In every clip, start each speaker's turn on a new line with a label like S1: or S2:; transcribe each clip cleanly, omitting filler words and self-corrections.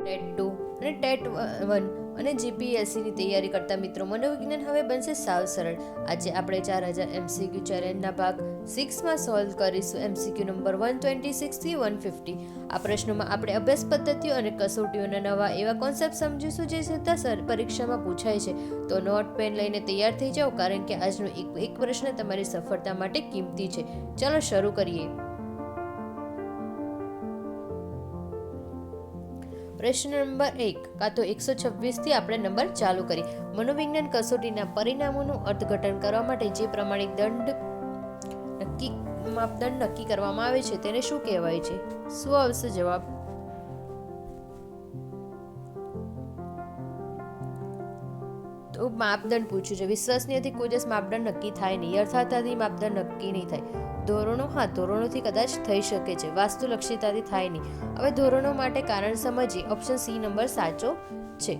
S1: TET 2 અને TET 1 અને જીપીએસસીની તૈયારી કરતા મિત્રો મનોવિજ્ઞાન હવે બનશે સાવ સરળ. આજે આપણે 4000 MCQ ચેલેન્જના ભાગ 6માં સોલ્વ કરીશું MCQ નંબર 126 થી 150. આ પ્રશ્નોમાં આપણે અભ્યાસ પદ્ધતિઓ અને કસોટીઓના નવા એવા કોન્સેપ્ટ સમજીશું જે સીધા પરીક્ષામાં પૂછાય છે. તો નોટ પેન લઈને તૈયાર થઈ જાઓ, કારણ કે આજનો એક પ્રશ્ન તમારી સફળતા માટે કિંમતી છે. ચાલો શરૂ કરીએ. પ્રશ્ન નંબર 1 કાં તો 126 થી આપણે નંબર ચાલુ કરી. મનોવિજ્ઞાન કસોટીના પરિણામોનું અર્થઘટન કરવા માટે જે પ્રમાણિત માપદંડ નક્કી કરવામાં આવે છે તેને શું કહેવાય છે? શું આવશે જવાબ? તો માપદંડ પૂછ્યું છે. વિશ્વસનીયતાથી કોઈ દિવસ માપદંડ નક્કી થાય નહીં. યથાર્થતાથી માપદંડ નક્કી નહીં થાય. ધોરણો, હા, ધોરણોથી કદાચ થઈ શકે છે. વાસ્તુલક્ષીતાથી થાય નહીં. હવે ધોરણો માટે કારણ સમજીએ. ઓપ્શન સી નંબર સાચો છે.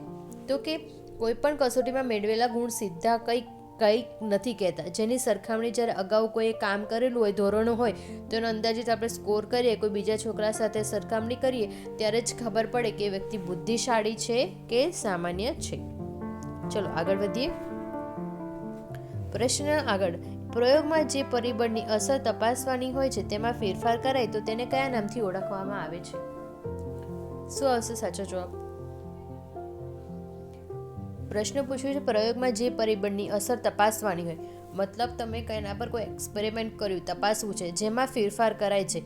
S1: તો કે કોઈ પણ કસોટીમાં મેળવેલા ગુણ સીધા કંઈ નથી કહેતા. જેની સરખામણી જ્યારે અગાઉ કોઈ કામ કરેલું હોય, ધોરણો હોય, તો એનો અંદાજિત આપણે સ્કોર કરીએ, કોઈ બીજા છોકરા સાથે સરખામણી કરીએ, ત્યારે જ ખબર પડે કે વ્યક્તિ બુદ્ધિશાળી છે કે સામાન્ય છે. ચલો આગળ વધીએ. પ્રશ્ન આગળ. પ્રયોગમાં જે પરિબળની અસર તપાસવાની હોય છે તેમાં ફેરફાર કરાય તો તેને કયા નામથી ઓળખવામાં આવે છે? શું આવશે સાચો જવાબ? પ્રશ્ન પૂછ્યું છે પ્રયોગમાં જે પરિબળની અસર તપાસવાની હોય, મતલબ તમે એના પર કોઈ એક્સપેરિમેન્ટ કર્યું, તપાસવું છે, જેમાં ફેરફાર કરાય છે,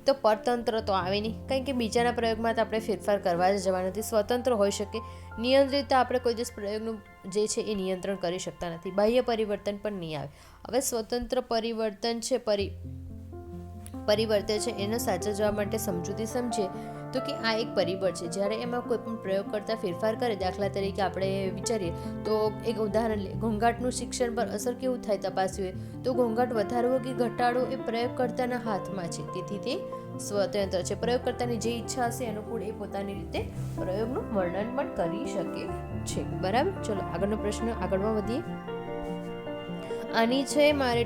S1: તો પરતંત્ર તો આવે નહીં, કારણ કે બીજાના પ્રયોગમાં તો આપણે ફેરફાર કરવા જ જવા નથી. સ્વતંત્ર હોઈ શકે. નિયંત્રિત આપણે કોઈ દિવસ પ્રયોગનું જે છે એ નિયંત્રણ કરી શકતા નથી. બાહ્ય પરિવર્તન પણ નહીં આવે. હવે સ્વતંત્ર પરિવર્તન છે પરિવર્તે છે એનો સાચા જવાબ માટે સમજૂતી સમજીએ તો કે આ એક પરિબળ છે. જ્યારે એમાં કોઈ પણ પ્રયોગ કરતા ફેરફાર કરે, દાખલા તરીકે આપણે વિચારીએ તો એક ઉદાહરણ લે, ઘોંઘાટનું શિક્ષણ પર અસર કેવું થાય તપાસ્યું તો ઘોંઘાટ વધારવો કે ઘટાડવો એ પ્રયોગકર્તાના હાથમાં છે. તેથી તે સ્વતંત્ર છે. પ્રયોગકર્તાની જે ઈચ્છા હશે અનુકૂળ એ પોતાની રીતે પ્રયોગનું વર્ણન પણ કરી શકે છે. બરાબર. ચલો આગળનો પ્રશ્ન, આગળમાં વધીએ. આની છે મારે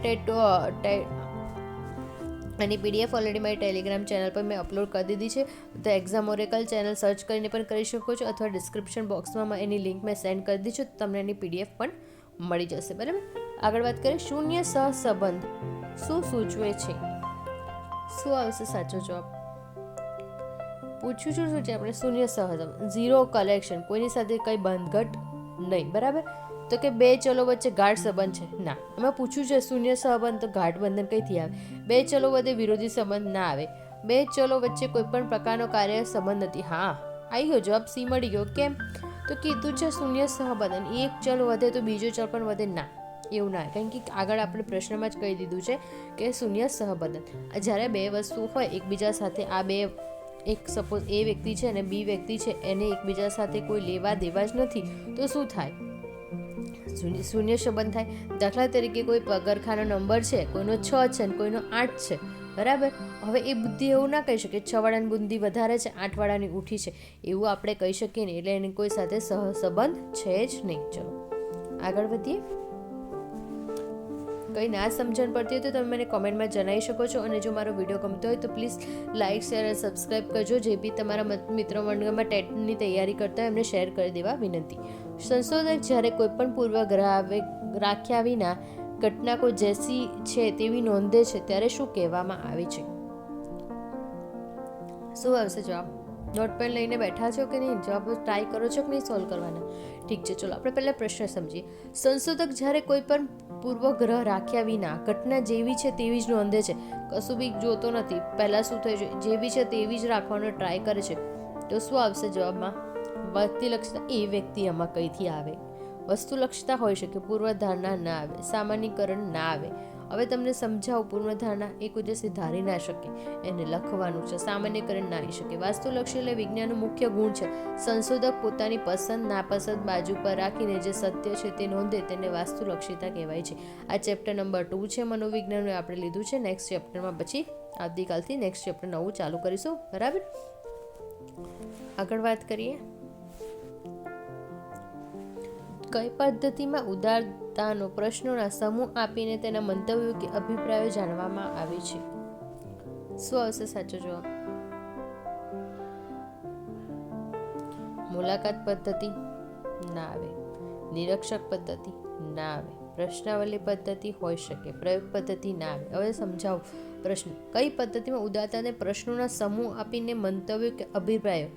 S1: આની PDF ઓલરેડી મારી ટેલિગ્રામ ચેનલ પર મેં અપલોડ કરી દીધી છે. તો એક્ઝામ ઓરેકલ ચેનલ સર્ચ કરીને પણ કરી શકો છો, અથવા ડિસ્ક્રિપ્શન બોક્સમાં એની લિંક મેં સેન્ડ કરી દીધી છે, તમને એની PDF પણ મળી જશે. બરાબર. આગળ વાત કરીએ. શૂન્ય સહસંબંધ શું સૂચવે છે? શું આવશે સાચો જવાબ? પૂછ્યું શું છે આપણે? શૂન્ય સહસંબંધ, ઝીરો કલેક્શન, કોઈની સાથે કંઈ બંધઘટ નહીં. બરાબર. તો કે બે ચલો વચ્ચે ગાઢ સંબંધ છે? ના. એમાં પૂછ્યું છે શૂન્ય સહસંબંધ, તો ગાઢ બંધન કઈથી આવે? બે ચલો વચ્ચે વિરોધી સંબંધ ના આવે. બે ચલો વચ્ચે કોઈ પણ પ્રકારનો કાર્ય સંબંધ નથી. હા, આવી ગયો જવાબ. સી મળી ગયો. કેમ? તો કીધું છે શૂન્ય સહબંધન, એક ચલ વધે તો બીજો ચલ પણ વધે. ના, એવું ના, કારણ કે આગળ આપણે પ્રશ્નમાં જ કહી દીધું છે કે શૂન્ય સહબંધન. જ્યારે બે વસ્તુ હોય એકબીજા સાથે, આ બે, એક સપોઝ એ વ્યક્તિ છે અને બી વ્યક્તિ છે, એને એકબીજા સાથે કોઈ લેવા દેવા જ નથી, તો શું થાય? શૂન્ય સંબંધ થાય. દાખલા તરીકે કોઈ પગરખાનો નંબર છે, કોઈનો 6 છે અને કોઈનો 8 છે. બરાબર. હવે એ બુદ્ધિ એવું ના કહી શકે 6 વાળાની બુદ્ધિ વધારે છે, 8 વાળાની ઉઠી છે, એવું આપણે કહી શકીએ ને. એટલે એની કોઈ સાથે સહસંબંધ છે જ નહીં. ચલો આગળ વધીએ. કંઈ ના સમજણ પડતી હોય તો તમે મને કોમેન્ટમાં જણાવી શકો છો. અને જો મારો વિડીયો ગમતો હોય તો પ્લીઝ લાઇક, શેર અને સબસ્ક્રાઈબ કરજો. જે બી તમારા મિત્રો મંડળમાં ટેટની તૈયારી કરતા હોય એમને શેર કરી દેવા વિનંતી. સંશોધક જ્યારે કોઈ પણ પૂર્વગ્રહ રાખ્યા વિના ઘટના કોઈ જેસી છે તેવી નોંધે છે ત્યારે શું કહેવામાં આવે છે? શું આવશે જવાબ? નોટ પેન લઈને બેઠા છો કે નહીં? જવાબ ટ્રાય કરો છો કે નહીં સોલ્વ કરવાના? ઠીક છે. ચલો આપણે પહેલાં પ્રશ્ન સમજીએ. સંશોધક જ્યારે કોઈ પણ પૂર્વગ્રહ રાખ્યા વિના ઘટના જેવી છે તેવી જ નોંધે છે, કશું બી જોતો નથી, પહેલાં શું થયું છે જેવી છે તેવી જ રાખવાનો ટ્રાય કરે છે, તો શું આવશે જવાબમાં? વ્યક્તિલક્ષતા. એ વ્યક્તિ આમાં કઈથી આવે? વસ્તુલક્ષતા હોઈ શકે, પૂર્વધારણા ના આવે, સામાન્યકરણ ના આવે. હવે તમને સમજાવું. પૂર્વધારણા એ કોઈ દિવસ ધારી ના શકે, એને લખવાનું છે. સામાન્યકરણ ના આવી શકે. વાસ્તુલક્ષી એટલે વિજ્ઞાનનો મુખ્ય ગુણ છે. સંશોધક પોતાની પસંદ નાપસંદ બાજુ પર રાખીને જે સત્ય છે તે નોંધે તેને વાસ્તુલક્ષીતા કહેવાય છે. આ ચેપ્ટર નંબર 2 છે મનોવિજ્ઞાનનું, આપણે લીધું છે. નેક્સ્ટ ચેપ્ટરમાં પછી આવતીકાલથી નેક્સ્ટ ચેપ્ટર નવું ચાલુ કરીશું. બરાબર. આગળ વાત કરીએ. કઈ પદ્ધતિમાં ઉદારતાનો પ્રશ્નોના સમૂહ આપીને તેના મંતવ્યો કે અભિપ્રાયો જાણવામાં આવે છે? શું આવશે સાચો જવાબ? મુલાકાત પદ્ધતિ ના આવે, નિરીક્ષક પદ્ધતિ ના આવે, પ્રશ્નાવલી પદ્ધતિ હોઈ શકે, પ્રયોગ પદ્ધતિ ના આવે. હવે સમજાવો પ્રશ્ન. કઈ પદ્ધતિમાં ઉદાહરણને પ્રશ્નોના સમૂહ આપીને મંતવ્યો કે અભિપ્રાયો,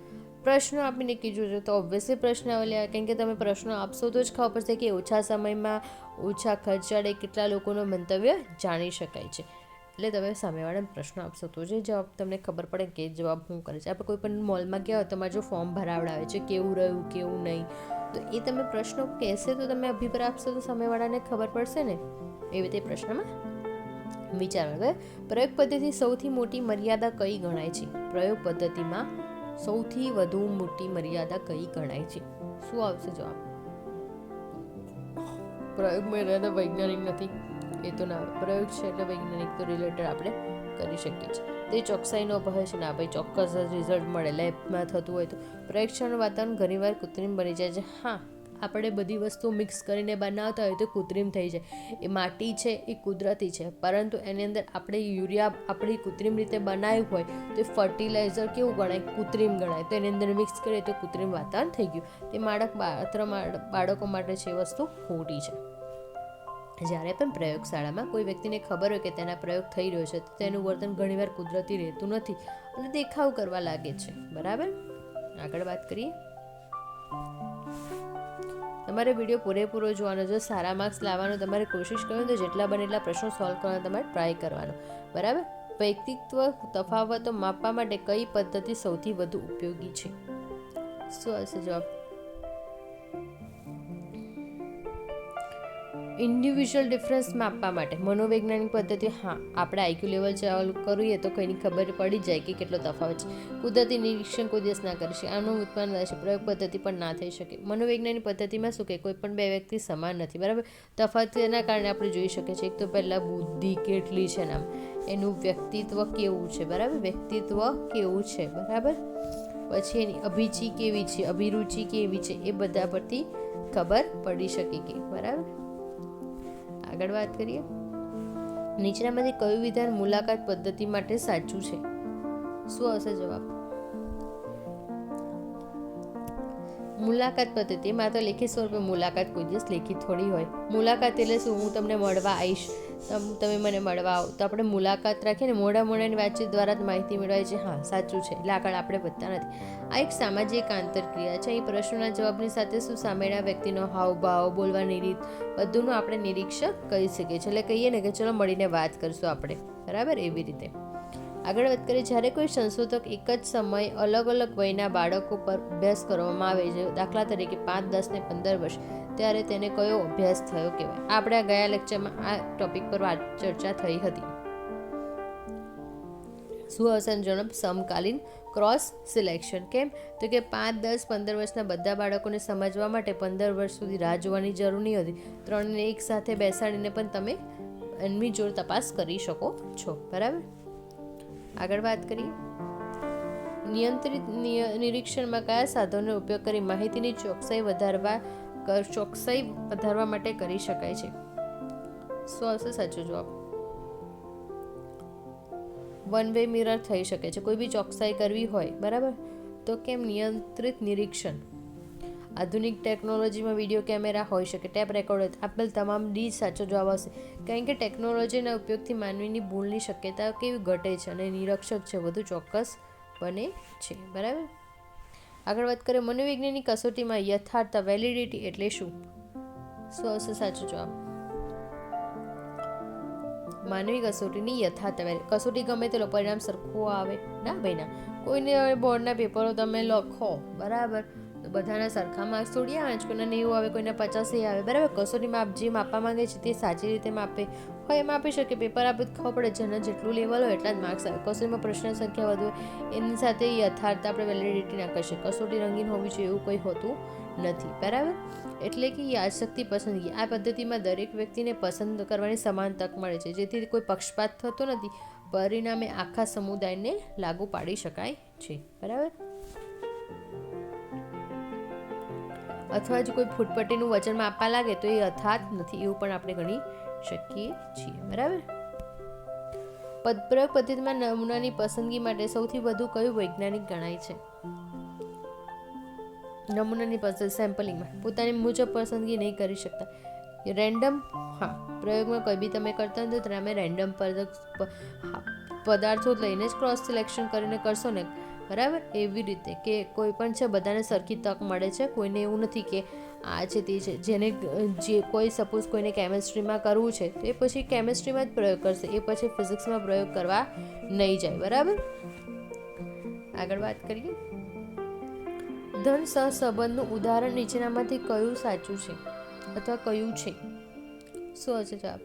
S1: પ્રશ્નો આપીને કીધું છે તો ઓબ્વિયસલી પ્રશ્નાવલી આવે, કારણ કે તમે પ્રશ્નો આપશો તો જ ખબર પડશે કે ઓછા સમયમાં ઓછા ખર્ચાળે કેટલા લોકોનો મંતવ્ય જાણી શકાય છે. એટલે તમે સામેવાળાને પ્રશ્નો આપશો તો જ જવાબ તમને ખબર પડે કે જવાબ શું કરે છે. આપણે કોઈ પણ મોલમાં ગયા હોય તમારે જો ફોર્મ ભરાવડાવે છે કેવું રહ્યું કેવું નહીં, તો એ તમે પ્રશ્નો કહેશે તો તમે અભિપ્રાય આપશો તો સામેવાળાને ખબર પડશે ને. એવી રીતે પ્રશ્નમાં વિચારવા. પ્રયોગ પદ્ધતિ સૌથી મોટી મર્યાદા કઈ ગણાય છે? પ્રયોગ પદ્ધતિમાં સૌથી વધુ મોટી મર્યાદા કઈ ગણાય છે? શું આવશે જવાબ? પ્રયોગ મર્યાદા વૈજ્ઞાનિક નથી એ તો ના આવે. પ્રયોગ છે એટલે વૈજ્ઞાનિક તો રિલેટેડ આપણે કરી શકીએ છીએ. તે ચોકસાઈનો ભય છે ના ભાઈ, ચોક્કસ રિઝલ્ટ મળે લેબમાં થતું હોય તો. પરીક્ષાનું વાતાવરણ ઘણીવાર કૃત્રિમ બની જાય છે. હા, આપણે બધી વસ્તુ મિક્સ કરીને બનાવતા હોય તો કૃત્રિમ થઈ જાય. એ માટી છે એ કુદરતી છે, પરંતુ એની અંદર આપણે યુરિયા આપણી કૃત્રિમ રીતે બનાવ્યું હોય તો એ ફર્ટિલાઇઝર કેવું ગણાય? કૃત્રિમ ગણાય. તો એની અંદર મિક્સ કરીએ તો કૃત્રિમ વાતાવરણ થઈ ગયું. એ બાળકો માટે છે એ વસ્તુ ખોટી છે. જ્યારે પણ પ્રયોગશાળામાં કોઈ વ્યક્તિને ખબર હોય કે તેના પ્રયોગ થઈ રહ્યો છે તો તેનું વર્તન ઘણીવાર કુદરતી રહેતું નથી અને દેખાવ કરવા લાગે છે. બરાબર, આગળ વાત કરીએ. તમારે વિડીયો પૂરેપૂરો જોવાનો. જો સારા માર્ક્સ લાવવાનો તમારે કોશિશ કરો તો જેટલા બને એટલા પ્રશ્નો સોલ્વ કરવાનો તમારે ટ્રાય કરવાનો. બરાબર. વ્યક્તિત્વ તફાવતો માપવા માટે કઈ પદ્ધતિ સૌથી વધુ ઉપયોગી છે? શું હશે જવાબ? ઇન્ડિવિજ્યુઅલ ડિફરન્સ માપવા માટે મનોવૈજ્ઞાનિક પદ્ધતિ. હા, આપણે આઈક્યુ લેવલ ચાલુ કરીએ તો કોઈની ખબર પડી જાય કે કેટલો તફાવત છે. કુદરતી નિરીક્ષણ કોઈ દિવસ ના કરી શકે, આનું ઉત્પન્ન થશે. પ્રયોગ પદ્ધતિ પણ ના થઈ શકે. મનોવૈજ્ઞાનિક પદ્ધતિમાં શું કે કોઈ પણ બે વ્યક્તિ સમાન નથી. બરાબર. તફાવત તેના કારણે આપણે જોઈ શકીએ છીએ. એક તો પહેલાં બુદ્ધિ કેટલી છે નામ, એનું વ્યક્તિત્વ કેવું છે. બરાબર, વ્યક્તિત્વ કેવું છે. બરાબર. પછી એની અભિરુચિ કેવી છે, અભિરુચિ કેવી છે, એ બધા પરથી ખબર પડી શકે કે. બરાબર. આગળ વાત કરીએ. નીચેનામાંથી કયું વિધાન મુલાકાત પદ્ધતિ માટે સાચું છે? શું હશે જવાબ? મુલાકાત પદ્ધતિ માત્ર લેખિત સ્વરૂપે. મુલાકાત કોઈ દિવસ લેખિત થોડી હોય. મુલાકાત એટલે શું? હું તમને મળવા આવીશ, તમે મને મળવા આવો તો આપણે મુલાકાત રાખીએ ને. મોઢાની વાતચીત દ્વારા જ માહિતી મેળવાય છે. હા, સાચું છે. એટલે આગળ આપણે વધતા નથી. આ એક સામાજિક આંતરક્રિયા છે. અહીં પ્રશ્નોના જવાબની સાથે શું સામેના વ્યક્તિનો હાવભાવ, બોલવાની રીત, બધુંનું આપણે નિરીક્ષક કરી શકીએ છીએ. એટલે કહીએ ને કે ચલો મળીને વાત કરશું આપણે. બરાબર, એવી રીતે આગળ વાત કરીએ. જ્યારે કોઈ સંશોધક એક જ સમયે અલગ અલગ વયના બાળકો પર અભ્યાસ કરવામાં આવે છે, દાખલા તરીકે 5, 10 ને 15 વર્ષ, ત્યારે તેને કયો અભ્યાસ થયો કહેવાય? આપણે ગયા લેક્ચરમાં આ ટોપિક પર ચર્ચા થઈ હતી. શું હશે જણાવ? સમકાલીન ક્રોસ સિલેક્શન. કેમ? તો કે 5, 10, 15 વર્ષના બધા બાળકોને સમજવા માટે 15 વર્ષ સુધી રાહ જોવાની જરૂર નહીં હતી. 3ને એક સાથે બેસાડીને પણ તમે એમની જોડ તપાસ કરી શકો છો. બરાબર. આગળ વાત કરીએ. નિયંત્રિત નિરીક્ષણમાં કયા સાધનોનો ઉપયોગ કરી માહિતીની ચોકસાઈ વધારવા માટે કરી શકાય છે? શું આવશે સાચો જવાબ? વન વે મિરર થઈ શકે છે. કોઈ બી ચોકસાઈ કરવી હોય, બરાબર, તો કેમ? નિયંત્રિત નિરીક્ષણ. આધુનિક ટેકનોલોજીમાં વિડીયો કેમેરા હોઈ શકે, ટેપ રેકોર્ડર, આપેલ તમામ ડી સાચો જવાબ આવશે. કારણ કે ટેકનોલોજીના ઉપયોગથી માનવીની ભૂલની શક્યતા કેવી ઘટે છે અને નિરીક્ષક છે વધુ ચોક્કસ બને છે. બરાબર. આગળ વાત કરીએ. મનોવૈજ્ઞાનિક કસોટીમાં યથાર્થતા, વેલિડિટી એટલે શું? શું આવશે સાચો જવાબ? માનવી કસોટીની યથાર્થતા. કસોટી ગમે તેલો પરિણામ સરખું આવે ના ભાઈ ના. કોઈને બોર્ડના પેપરો તમે લખો, બરાબર, તો બધાના સરખા માર્ક્સ થોડી આવે છે. કોઈને 90 આવે, કોઈને 50 આવે. બરાબર. કસોટીમાં આપ જે માપવા માંગે છે તે સાચી રીતે માપે હોય એમ આપી શકે. પેપર આપે તો ખબર પડે જેના જેટલું લેવલ હોય એટલા જ માર્ક્સ આવે. કસોટીમાં પ્રશ્ન સંખ્યા વધુ એની સાથે યથાર્થ આપણે વેલિડિટી ના કહી શકીએ. કસોટી રંગીન હોવી જોઈએ એવું કંઈ હોતું નથી. બરાબર. એટલે કે યાદશક્તિ પસંદગી. આ પદ્ધતિમાં દરેક વ્યક્તિને પસંદ કરવાની સમાન તક મળે છે, જેથી કોઈ પક્ષપાત થતો નથી. પરિણામે આખા સમુદાયને લાગુ પાડી શકાય છે. બરાબર. અથવા જો કોઈ ફૂટપટ્ટીનું વજન માપવા લાગે તો એ યથાર્થ નથી એવું પણ આપણે ગણી શકીએ છીએ. બરાબર. પ્રયોગ પદ્ધતિમાં નમૂનાની પસંદગી માટે સૌથી વધુ કયું વૈજ્ઞાનિક ગણાય છે? નમૂનાની પસંદ સેમ્પલિંગમાં પોતાની મુજબ પસંદગી નહીં કરી શકતા. રેન્ડમ, હા, પ્રયોગમાં કોઈ બી તમે કરતા હોય તો તમે રેન્ડમ પદાર્થો લઈને જ ક્રોસ સિલેક્શન કરીને કરશો ને, બરાબર. એવી રીતે કે કોઈ પણ છે બધાને સરખી તક મળે છે, કોઈને એવું નથી કે આ છે તે છે. જેને જે કોઈ સપોઝ કોઈને કેમેસ્ટ્રીમાં કરવું છે તો એ પછી કેમેસ્ટ્રીમાં જ પ્રયોગ કરશે, એ પછી ફિઝિક્સમાં પ્રયોગ કરવા નહીં જાય, બરાબર. આગળ વાત કરીએ. ધન સહસંબંધનું ઉદાહરણ નીચેનામાંથી કયું સાચું છે અથવા કયું છે? શું હશે જવાબ?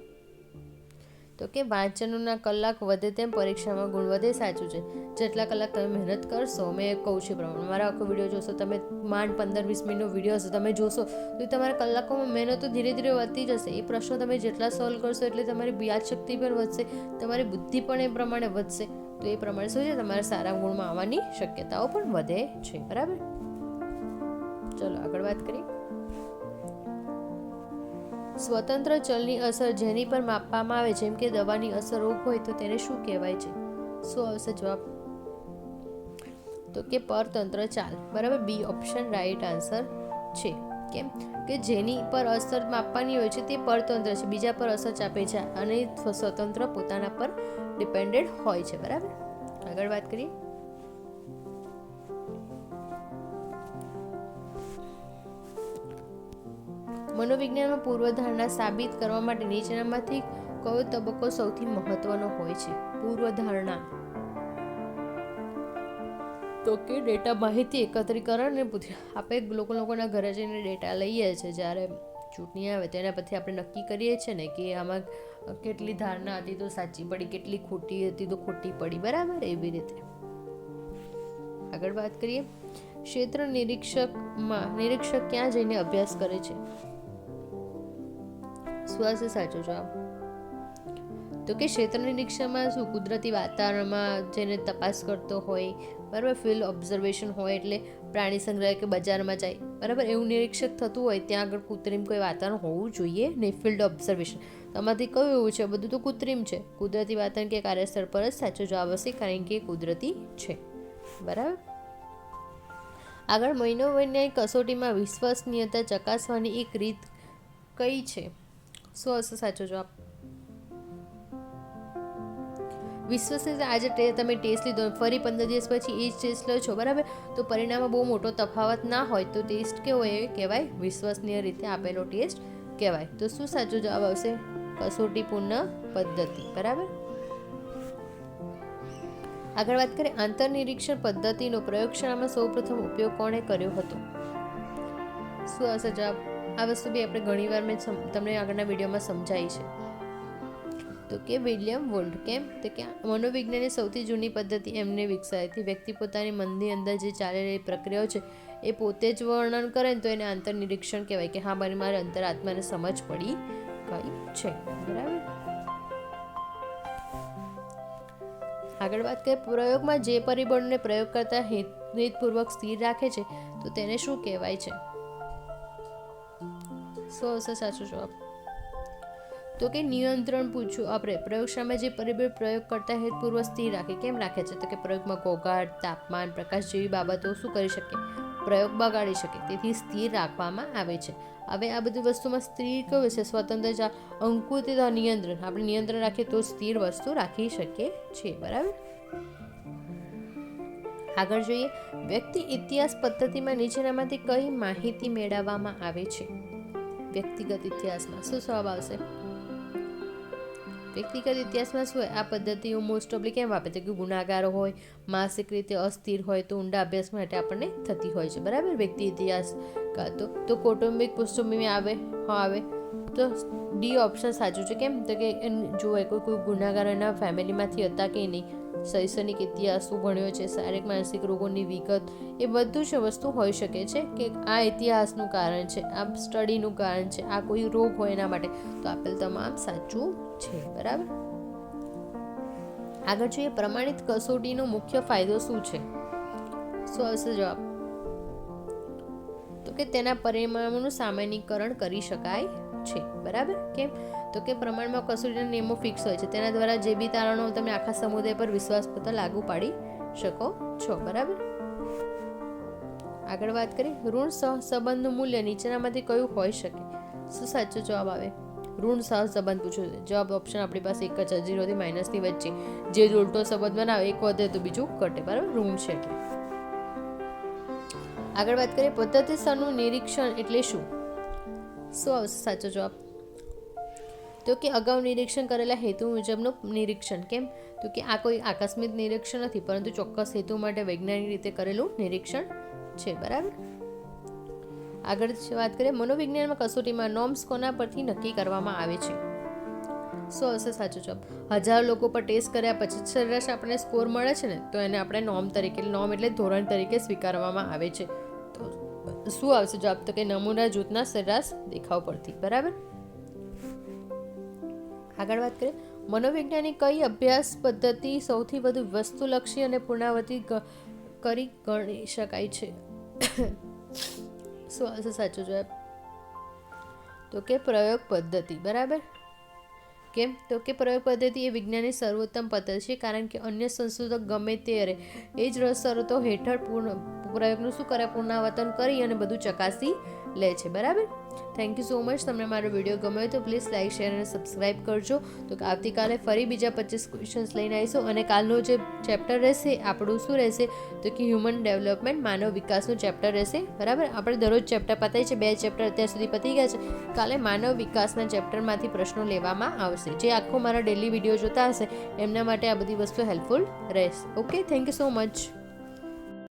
S1: તો કે વાંચનના કલાક વધે તેમ પરીક્ષામાં ગુણ વધે, સાચું છે. જેટલા કલાક તમે મહેનત કરશો, મેં કહું છું પ્રમાણે, મારા આખો વિડીયો જોશો તમે, માંડ 15-20 મિનિટનો વિડીયો હશે, તમે જોશો તો તમારા કલાકોમાં મહેનત તો ધીરે ધીરે વધતી જશે. એ પ્રશ્નો તમે જેટલા સોલ્વ કરશો એટલે તમારી યાદ શક્તિ પણ વધશે, તમારી બુદ્ધિ પણ એ પ્રમાણે વધશે. તો એ પ્રમાણે શું છે, તમારા સારા ગુણમાં આવવાની શક્યતાઓ પણ વધે છે, બરાબર. ચલો આગળ વાત કરીએ. સ્વતંત્ર ચલની અસર જેની પર માપવામાં આવે, જેમ કે દવાની અસર રોગ હોય તો તેને શું કહેવાય છે? શું આવશે જવાબ? તો કે પરતંત્ર ચાલ, બરાબર. બી ઓપ્શન રાઈટ આન્સર છે. કેમ કે જેની પર અસર માપવાની હોય છે તે પરતંત્ર છે, બીજા પર અસર ચાપે છે, અને સ્વતંત્ર પોતાના પર ડિપેન્ડેડ હોય છે, બરાબર. આગળ વાત કરીએ. મનોવિજ્ઞાનમાં પૂર્વધારણા સાબિત કરવા માટે નીચેનામાંથી કયો તબક્કો સૌથી મહત્વનો હોય છે? પૂર્વધારણા તો કે ડેટા માહિતી એકત્રીકરણ ને આપણે લોકોના ઘરે જઈને ડેટા લઈએ છીએ જ્યારે ચૂંટણી આવે તેના પછી આપણે નક્કી કરીએ છીએ ને કે આમાં કેટલી ધારણા હતી તો સાચી પડી, કેટલી ખોટી હતી તો ખોટી પડી, બરાબર. એવી રીતે આગળ વાત કરીએ. ક્ષેત્ર નિરીક્ષક ક્યાં જઈને અભ્યાસ કરે છે? શું હશે સાચો જવાબ? તો કે ક્ષેત્ર નિરીક્ષણમાં શું કુદરતી વાતાવરણમાં જેને તપાસ કરતો હોય, બરાબર. ફિલ્ડ ઓબ્ઝર્વેશન હોય એટલે પ્રાણી સંગ્રહાલય કે બજારમાં જાય, બરાબર. એવું નિરીક્ષક થતું હોય ત્યાં આગળ કૃત્રિમ કોઈ વાતાવરણ હોવું જોઈએ નહીં. ફિલ્ડ ઓબ્ઝર્વેશન તમારાથી કયું એવું છે? બધું તો કૃત્રિમ છે. કુદરતી વાતાવરણ કે કાર્યસ્થળ પર જ સાચો જવાબ હશે, કારણ કે કુદરતી છે, બરાબર. આગળ મનોવૈજ્ઞાનિક કસોટીમાં વિશ્વસનીયતા ચકાસવાની એક રીત કઈ છે? શું હશે સાચો જવાબ? વિશ્વસનીયતા આજે તમે ટેસ્ટ લીધો, ફરી 15 દિવસ પછી એ જ ટેસ્ટ લો છો, બરાબર, તો પરિણામમાં બહુ મોટો તફાવત ના હોય તો ટેસ્ટ કેવો એ કહેવાય? વિશ્વસનીય રીતે આપેલો ટેસ્ટ કહેવાય. તો શું સાચો જવાબ આવશે? કસોટીપૂર્ણ પદ્ધતિ, બરાબર. આગળ વાત કરીએ. આંતરનિરીક્ષણ પદ્ધતિનો પ્રયોગશાળામાં સૌપ્રથમ ઉપયોગ કોણે કર્યો હતો? શું હશે જવાબ? આ વસ્તુ બી આપણે ઘણીવાર મેં તમને આગળના વિડીયોમાં સમજાવી છે. તો કે વિલિયમ વોલ્ડ. કેમ? તો કે મનોવિજ્ઞાનની સૌથી જૂની પદ્ધતિ એમને વિકસાવી હતી. વ્યક્તિ પોતાની મનની અંદર જે ચાલી રહેલી પ્રક્રિયાઓ છે એ પોતે જ વર્ણન કરે ને તો એને આંતરનિરીક્ષણ કહેવાય કે હા ભાઈ મારે અંતરાત્માને સમજ પડી ગઈ છે, બરાબર. આગળ વાત કરીએ. પ્રયોગમાં જે પરિબળોને પ્રયોગ કરતા હેતુપૂર્વક સ્થિર રાખે છે તો તેને શું કહેવાય છે? શું હશે સાચો જવાબ? તો કે નિયંત્રણ પૂછ્યું આપણે. પ્રયોગશાળામાં જે પરિબળ પ્રયોગ કરતા હેતુપૂર્વક સ્થિર રાખે. કેમ રાખે છે? તો કે પ્રયોગમાં ઘોંઘાટ, તાપમાન, પ્રકાશ જેવી બાબતો શું કરી શકે? પ્રયોગ બગાડી શકે, તેથી સ્થિર રાખવામાં આવે છે. હવે આ બધી વસ્તુમાં સ્થિર કયું છે? સ્વતંત્ર, અંકુરિત, નિયંત્રણ. આપણે નિયંત્રણ રાખીએ તો સ્થિર વસ્તુ રાખી શકીએ છીએ, બરાબર. આગળ જોઈએ. વ્યક્તિ ઇતિહાસ પદ્ધતિમાં નીચેનામાંથી કઈ માહિતી મેળવવામાં આવે છે? વ્યક્તિગત ઇતિહાસમાં શું જવાબ આવશે? વ્યક્તિગત ઇતિહાસમાં શું હોય? આ પદ્ધતિઓ મોસ્ટ ઓફલી કેમ આપે છે? કે ગુનાગારો હોય, માનસિક રીતે અસ્થિર હોય તો ઊંડા અભ્યાસ માટે આપણને થતી હોય છે, બરાબર. વ્યક્તિ ઇતિહાસ તો કૌટુંબિક પૃષ્ઠભૂમિ આવે તો ડી ઓપ્શન સાચું છે. કેમ? તો કે જોવે કોઈ ગુનાગાર એના ફેમિલીમાંથી હતા કે નહીં, શૈક્ષણિક ઇતિહાસ શું ભણ્યો છે, શારીરિક માનસિક રોગોની વિગત, એ બધું જ વસ્તુ હોઈ શકે છે કે આ ઇતિહાસનું કારણ છે, આ સ્ટડીનું કારણ છે, આ કોઈ રોગ હોય એના માટે. તો આપેલ તમામ સાચું છે, બરાબર. આગળ જોઈએ. પ્રમાણિત કસોટીનો મુખ્ય ફાયદો શું છે? શું હશે જવાબ? તો કે તેના પરિણામોનું સામાન્યીકરણ કરી શકાય છે, બરાબર. કેમ? તો કે પ્રમાણમાં કસોટીના નિયમો ફિક્સ હોય છે, તેના દ્વારા જે બી તારણો તમે આખા સમુદાય પર વિશ્વાસપત્ર લાગુ પાડી શકો છો, બરાબર. આગળ વાત કરીએ, ઋણ સહસંબંધનું મૂલ્ય નીચેનામાંથી કયું હોઈ શકે? શું સાચો જવાબ આવે? ઋણ સહસંબંધ પૂછ્યો છે. જવાબ ઓપ્શન આપણી પાસે એક જ છે, 0 થી માઇનસની વચ્ચે જે ઉલટો સંબંધ બનાવે, એક વધે તો બીજું ઘટે, બરાબર, ઋણ છે એટલે. આગળ વાત કરીએ, પદ્ધતિસરનું નિરીક્ષણ એટલે શું? શું આવશે સાચો જવાબ? તો કે અગાઉ નિરીક્ષણ કરેલા હેતુ મુજબનું નિરીક્ષણ. કેમ? તો કે આ કોઈ આકસ્મિક નિરીક્ષણ નથી, પરંતુ ચોક્કસ હેતુ માટે વૈજ્ઞાનિક રીતે કરેલું નિરીક્ષણ છે, બરાબર. આગળ વાત કરીએ, મનોવિજ્ઞાનમાં કસોટીમાં નોર્મ્સ કોના પરથી નક્કી કરવામાં આવે છે? શું હશે સાચો જવાબ? 1000 લોકો પર ટેસ્ટ કર્યા પછી સરેરાશ આપણને સ્કોર મળે છે ને, તો એને આપણે નોર્મ તરીકે, નોર્મ એટલે ધોરણ તરીકે સ્વીકારવામાં આવે છે. તો શું આવશે જવાબ? તો કે નમૂના જૂથના સરેરાશ દેખાવ પરથી, બરાબર. આગળ વાત કરીએ, મનોવૈજ્ઞાનિક કઈ અભ્યાસ પદ્ધતિ સૌથી વધુ વસ્તુલક્ષી અને પુનરાવર્તિત કરી ગણી શકાય છે? શું આવશે સાચો જવાબ? તો કે પ્રયોગ પદ્ધતિ, બરાબર. કેમ? તો કે પ્રયોગ પદ્ધતિ એ વિજ્ઞાનની સર્વોત્તમ પદ્ધતિ છે, કારણ કે અન્ય સંશોધક ગમે ત્યારે એ જ શરતો હેઠળ પ્રયોગનું શું કરે, પુનરાવર્તન કરી અને બધું ચકાસી લે છે, બરાબર. Thank you so much. તમને મારો વિડીયો ગમ્યો તો પ્લીઝ લાઇક, શેર અને સબસ્ક્રાઈબ કરજો. તો આવતીકાલે ફરી બીજા 25 ક્વેશ્ચન્સ લઈને આવીશું, અને કાલનો જે ચેપ્ટર રહેશે આપણું શું રહેશે, તો કે હ્યુમન ડેવલપમેન્ટ, માનવ વિકાસનું ચેપ્ટર રહેશે, બરાબર. આપણે દરરોજ ચેપ્ટર પતાવીએ છીએ, 2 ચેપ્ટર અત્યાર સુધી પતી ગયા છે. કાલે માનવ વિકાસના ચેપ્ટરમાંથી પ્રશ્નો લેવામાં આવશે. જે આખો મારા ડેલી વિડીયો જોતા હશે એમના માટે આ બધી વસ્તુ હેલ્પફુલ રહેશે. Okay, thank you so much.